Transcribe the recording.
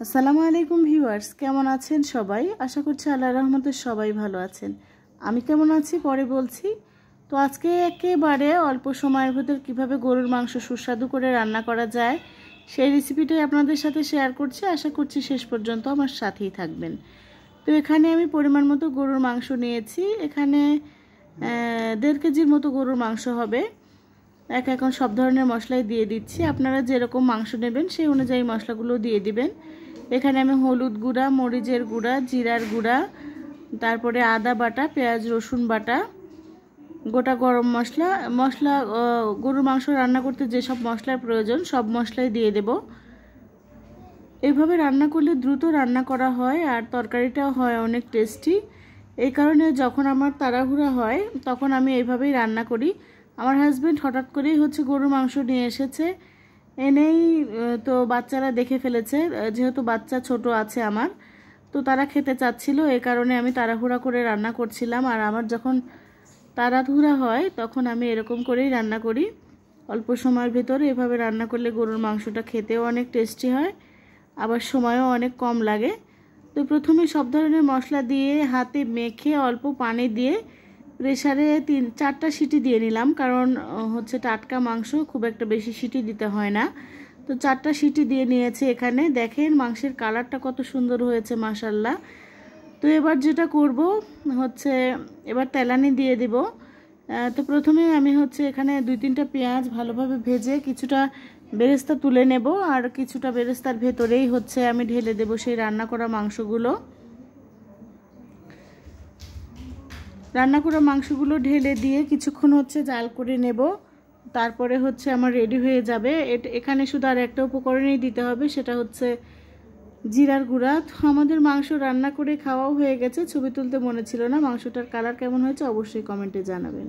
আসসালামু আলাইকুম ভিউয়ার্স, কেমন আছেন সবাই? আশা করছি আল্লাহর রহমতে সবাই ভালো আছেন। আমি কেমন আছি পরে বলছি। তো আজকে একেবারে অল্প সময়ের ভিতর কিভাবে গরুর মাংস সুস্বাদু করে রান্না করা যায় সেই রেসিপিটাই আপনাদের সাথে শেয়ার করছি। আশা করছি শেষ পর্যন্ত আমার সাথেই থাকবেন। তো এখানে আমি পরিমাণ মতো গরুর মাংস নিয়েছি। এখানে 1.5 কেজির মতো গরুর মাংস হবে। এখন সব ধরনের মশলাই দিয়ে দিচ্ছি। আপনারা যেরকম মাংস নেবেন সেই অনুযায়ী মশলাগুলো দিয়ে দিবেন। এখানে আমি হলুদ গুঁড়া, মরিচের গুঁড়া, জিরার গুঁড়া, তারপরে আদা বাটা, পেঁয়াজ রসুন বাটা, গোটা গরম মশলা গরুর মাংস রান্না করতে যেসব মশলার প্রয়োজন সব মশলাই দিয়ে দেব। এইভাবে রান্না করলে দ্রুত রান্না করা হয় আর তরকারিটাও হয় অনেক টেস্টি। এই কারণে যখন আমার তাড়াহুড়া হয় তখন আমি এইভাবেই রান্না করি। আমার হাজবেন্ড হঠাৎ করেই গরুর মাংস নিয়ে এসেছে, এনেই তো বাচ্চারা দেখে ফেলেছে, যেহেতু বাচ্চা ছোট আছে আমার, তো তারা খেতে চাচ্ছিল। এই কারণে আমি তাড়াহুড়া করে রান্না করছিলাম। আর আমার যখন তাড়াহুড়া হয় তখন আমি এরকম করেই রান্না করি। অল্প সময়ের ভেতরে এভাবে রান্না করলে গরুর মাংসটা খেতেও অনেক টেস্টি হয়, আবার সময়ও অনেক কম লাগে। তো প্রথমে সব ধরনের মশলা দিয়ে হাতে মেখে অল্প পানি দিয়ে প্রেসারে 3-4টা সিটি দিয়ে নিলাম, কারণ টাটকা মাংস, খুব একটা বেশি সিটি দিতে হয় না। তো 4টা সিটি দিয়ে নিয়েছি। এখানে দেখেন মাংসের কালারটা কত সুন্দর হয়েছে মাশাআল্লাহ। তো এবার যেটা করব এবার তেলানি দিয়ে দেব। তো প্রথমে আমি এখানে 2-3টা পেঁয়াজ ভালোভাবে ভেজে কিছুটা বেরেস্তা তুলে নেব, আর কিছুটা বেরেস্তার ভেতরেই আমি ঢেলে দেব সেই রান্না করা মাংসগুলো। রান্না করা মাংসগুলো ঢেলে দিয়ে কিছুক্ষণ জাল করে নেব। তারপরে আমার রেডি হয়ে যাবে। এখানে শুধু আর একটা উপকরণই দিতে হবে, সেটা জিরার গুঁড়া। তো আমাদের মাংস রান্না করে খাওয়াও হয়ে গেছে, ছবি তুলতে মনে ছিল না। মাংসটার কালার কেমন হয়েছে অবশ্যই কমেন্টে জানাবেন।